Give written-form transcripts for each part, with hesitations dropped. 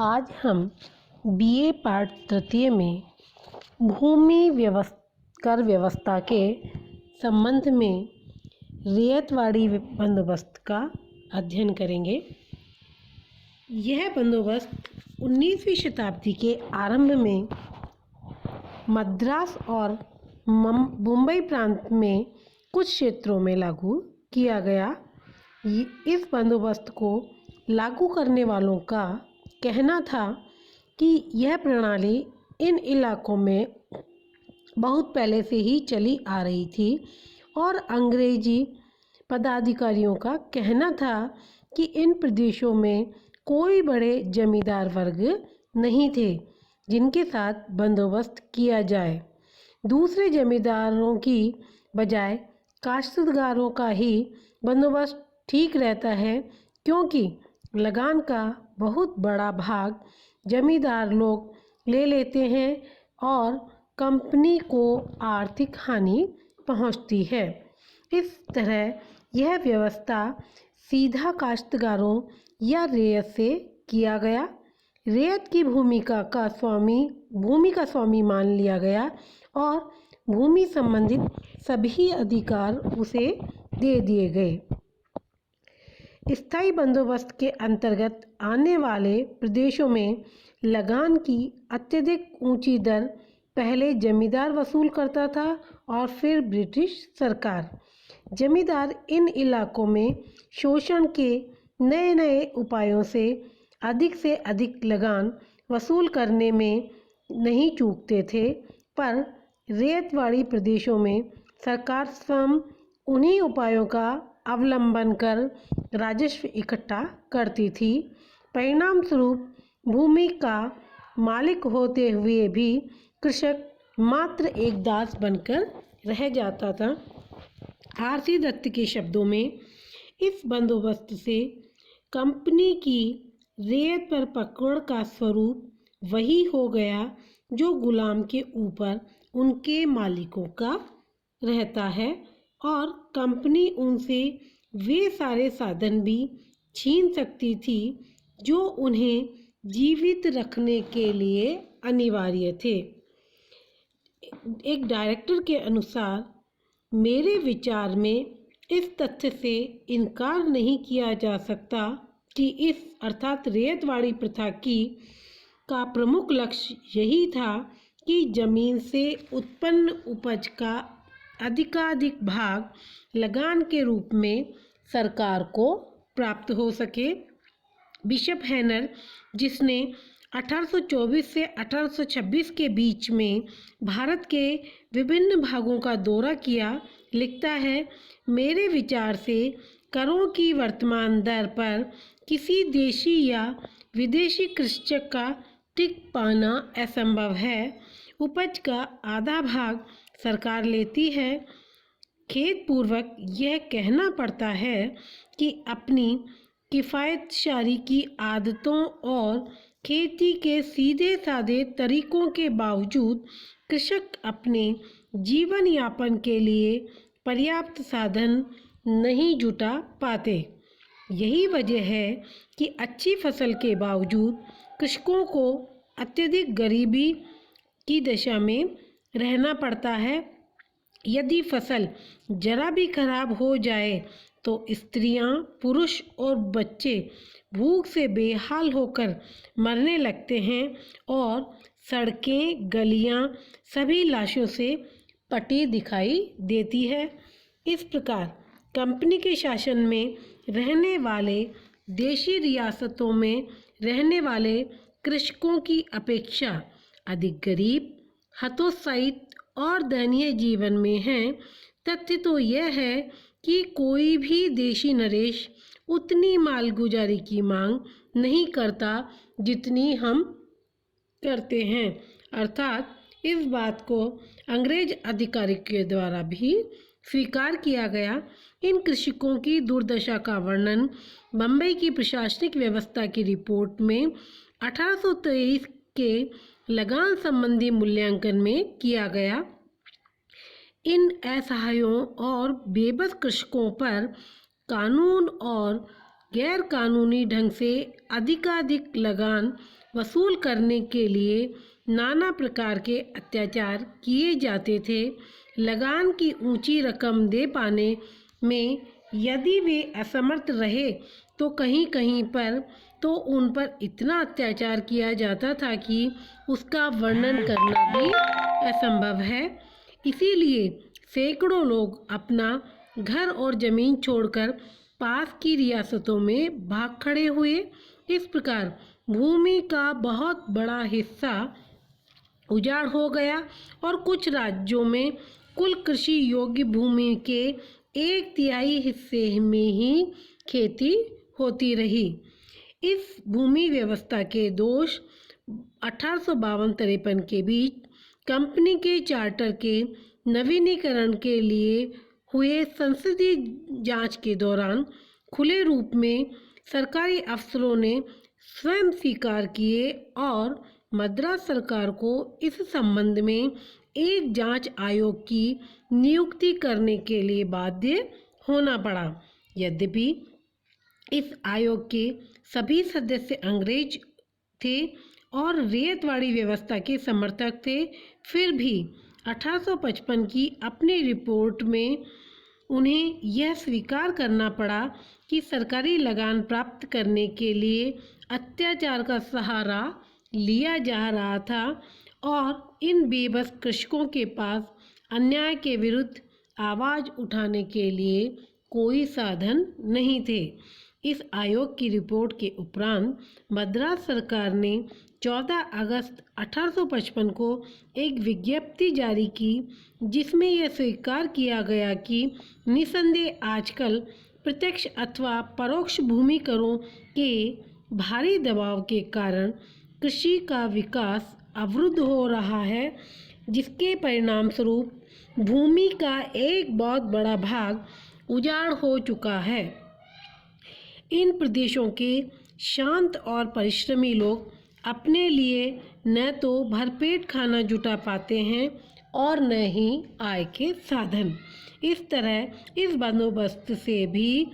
आज हम बीए पाठ तृतीय में भूमि कर व्यवस्था के संबंध में रैयतवाड़ी बंदोबस्त का अध्ययन करेंगे। यह बंदोबस्त 19वीं शताब्दी के आरंभ में मद्रास और मुंबई प्रांत में कुछ क्षेत्रों में लागू किया गया। इस बंदोबस्त को लागू करने वालों का कहना था कि यह प्रणाली इन इलाकों में बहुत पहले से ही चली आ रही थी और अंग्रेजी पदाधिकारियों का कहना था कि इन प्रदेशों में कोई बड़े जमींदार वर्ग नहीं थे जिनके साथ बंदोबस्त किया जाए। दूसरे जमींदारों की बजाय काश्तकारों का ही बंदोबस्त ठीक रहता है, क्योंकि लगान का बहुत बड़ा भाग जमींदार लोग ले लेते हैं और कंपनी को आर्थिक हानि पहुंचती है। इस तरह यह व्यवस्था सीधा काश्तकारों या रैयत से किया गया। रैयत की भूमि का स्वामी मान लिया गया और भूमि संबंधित सभी अधिकार उसे दे दिए गए। स्थायी बंदोबस्त के अंतर्गत आने वाले प्रदेशों में लगान की अत्यधिक ऊंची दर पहले जमींदार वसूल करता था और फिर ब्रिटिश सरकार। जमींदार इन इलाकों में शोषण के नए नए उपायों से अधिक लगान वसूल करने में नहीं चूकते थे, पर रैयतवाड़ी प्रदेशों में सरकार स्वयं उन्हीं उपायों का अवलंबन कर राजस्व इकट्ठा करती थी। परिणाम स्वरूप भूमि का मालिक होते हुए भी कृषक मात्र एक दास बनकर रह जाता था। आरसी दत्त के शब्दों में, इस बंदोबस्त से कंपनी की रैयत पर पकड़ का स्वरूप वही हो गया जो गुलाम के ऊपर उनके मालिकों का रहता है, और कंपनी उनसे वे सारे साधन भी छीन सकती थी जो उन्हें जीवित रखने के लिए अनिवार्य थे। एक डायरेक्टर के अनुसार, मेरे विचार में इस तथ्य से इनकार नहीं किया जा सकता कि इस अर्थात रैयतवाड़ी प्रथा का प्रमुख लक्ष्य यही था कि जमीन से उत्पन्न उपज का अधिकाधिक भाग लगान के रूप में सरकार को प्राप्त हो सके। बिशप हैनर, जिसने 1824 से 1826 के बीच में भारत के विभिन्न भागों का दौरा किया, लिखता है, मेरे विचार से करों की वर्तमान दर पर किसी देशी या विदेशी कृषक का टिक पाना असंभव है। उपज का आधा भाग सरकार लेती है। खेदपूर्वक यह कहना पड़ता है कि अपनी किफ़ायतशारी की आदतों और खेती के सीधे साधे तरीकों के बावजूद कृषक अपने जीवन यापन के लिए पर्याप्त साधन नहीं जुटा पाते। यही वजह है कि अच्छी फसल के बावजूद कृषकों को अत्यधिक गरीबी की दशा में रहना पड़ता है। यदि फसल जरा भी खराब हो जाए तो स्त्रियां, पुरुष और बच्चे भूख से बेहाल होकर मरने लगते हैं और सड़कें, गलियां सभी लाशों से पटी दिखाई देती है। इस प्रकार कंपनी के शासन में रहने वाले देशी रियासतों में रहने वाले कृषकों की अपेक्षा अधिक गरीब, हतोत्साहित और दयनीय जीवन में हैं। तथ्य तो यह है कि कोई भी देशी नरेश उतनी मालगुजारी की मांग नहीं करता जितनी हम करते हैं। अर्थात इस बात को अंग्रेज अधिकारियों के द्वारा भी स्वीकार किया गया। इन कृषकों की दुर्दशा का वर्णन बम्बई की प्रशासनिक व्यवस्था की रिपोर्ट में 1823 के लगान संबंधी मूल्यांकन में किया गया। इन असहायों और बेबस कृषकों पर कानून और गैर कानूनी ढंग से अधिकाधिक लगान वसूल करने के लिए नाना प्रकार के अत्याचार किए जाते थे। लगान की ऊंची रकम दे पाने में यदि वे असमर्थ रहे तो कहीं कहीं पर तो उन पर इतना अत्याचार किया जाता था कि उसका वर्णन करना भी असंभव है। इसीलिए सैकड़ों लोग अपना घर और ज़मीन छोड़कर पास की रियासतों में भाग खड़े हुए। इस प्रकार भूमि का बहुत बड़ा हिस्सा उजाड़ हो गया और कुछ राज्यों में कुल कृषि योग्य भूमि के 1/3 हिस्से में ही खेती होती रही। इस भूमि व्यवस्था के दोष 1852-53 के बीच कंपनी के चार्टर के नवीनीकरण के लिए हुए संसदीय जांच के दौरान खुले रूप में सरकारी अफसरों ने स्वयं स्वीकार किए और मद्रास सरकार को इस संबंध में एक जांच आयोग की नियुक्ति करने के लिए बाध्य होना पड़ा। यद्यपि इस आयोग के सभी सदस्य अंग्रेज थे और रैयतवाड़ी व्यवस्था के समर्थक थे, फिर भी 1855 की अपनी रिपोर्ट में उन्हें यह स्वीकार करना पड़ा कि सरकारी लगान प्राप्त करने के लिए अत्याचार का सहारा लिया जा रहा था और इन बेबस कृषकों के पास अन्याय के विरुद्ध आवाज़ उठाने के लिए कोई साधन नहीं थे। इस आयोग की रिपोर्ट के उपरांत मद्रास सरकार ने 14 अगस्त 1855 को एक विज्ञप्ति जारी की जिसमें यह स्वीकार किया गया कि निसंदेह आजकल प्रत्यक्ष अथवा परोक्ष भूमि करों के भारी दबाव के कारण कृषि का विकास अवरुद्ध हो रहा है, जिसके परिणाम स्वरूप भूमि का एक बहुत बड़ा भाग उजाड़ हो चुका है। इन प्रदेशों के शांत और परिश्रमी लोग अपने लिए न तो भरपेट खाना जुटा पाते हैं और न ही आय के साधन। इस तरह इस बंदोबस्त से भी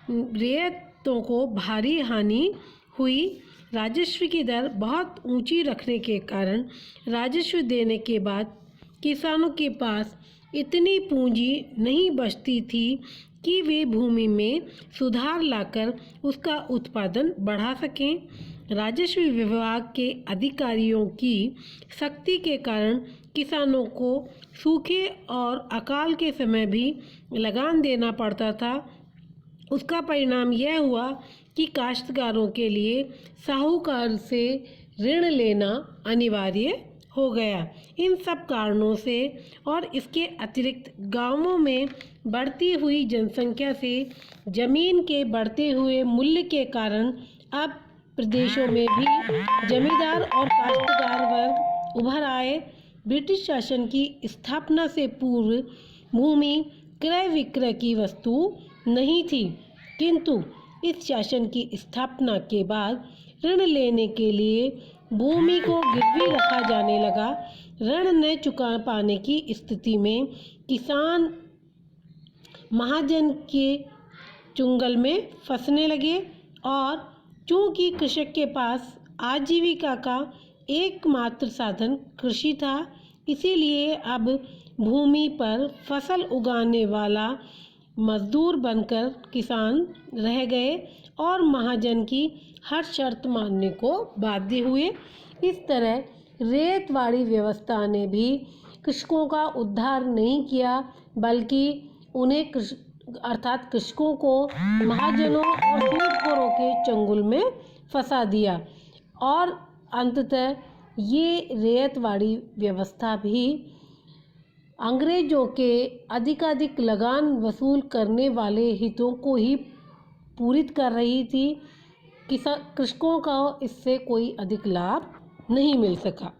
रियायतों को भारी हानि हुई। राजस्व की दर बहुत ऊंची रखने के कारण राजस्व देने के बाद किसानों के पास इतनी पूंजी नहीं बचती थी कि वे भूमि में सुधार लाकर उसका उत्पादन बढ़ा सकें। राजस्व विभाग के अधिकारियों की सख्ती के कारण किसानों को सूखे और अकाल के समय भी लगान देना पड़ता था। उसका परिणाम यह हुआ कि काश्तकारों के लिए साहूकार से ऋण लेना अनिवार्य हो गया। इन सब कारणों से और इसके अतिरिक्त गांवों में बढ़ती हुई जनसंख्या से जमीन के बढ़ते हुए मूल्य के कारण अब प्रदेशों में भी जमींदार और काश्तकार वर्ग उभर आए। ब्रिटिश शासन की स्थापना से पूर्व भूमि क्रय विक्रय की वस्तु नहीं थी, किंतु इस शासन की स्थापना के बाद ऋण लेने के लिए भूमि को गिरवी रखा जाने लगा। ऋण न चुका पाने की स्थिति में किसान महाजन के चुंगल में फंसने लगे और चूंकि कृषक के पास आजीविका का एकमात्र साधन कृषि था, इसीलिए अब भूमि पर फसल उगाने वाला मजदूर बनकर किसान रह गए और महाजन की हर शर्त मानने को बाध्य हुए। इस तरह रैयतवाड़ी व्यवस्था ने भी कृषकों का उद्धार नहीं किया, बल्कि उन्हें अर्थात कृषकों को महाजनों और सूदखोरों के चंगुल में फंसा दिया और अंततः ये रैयतवाड़ी व्यवस्था भी अंग्रेजों के अधिकाधिक लगान वसूल करने वाले हितों को ही पूरित कर रही थी। कृषकों का इससे कोई अधिक लाभ नहीं मिल सका।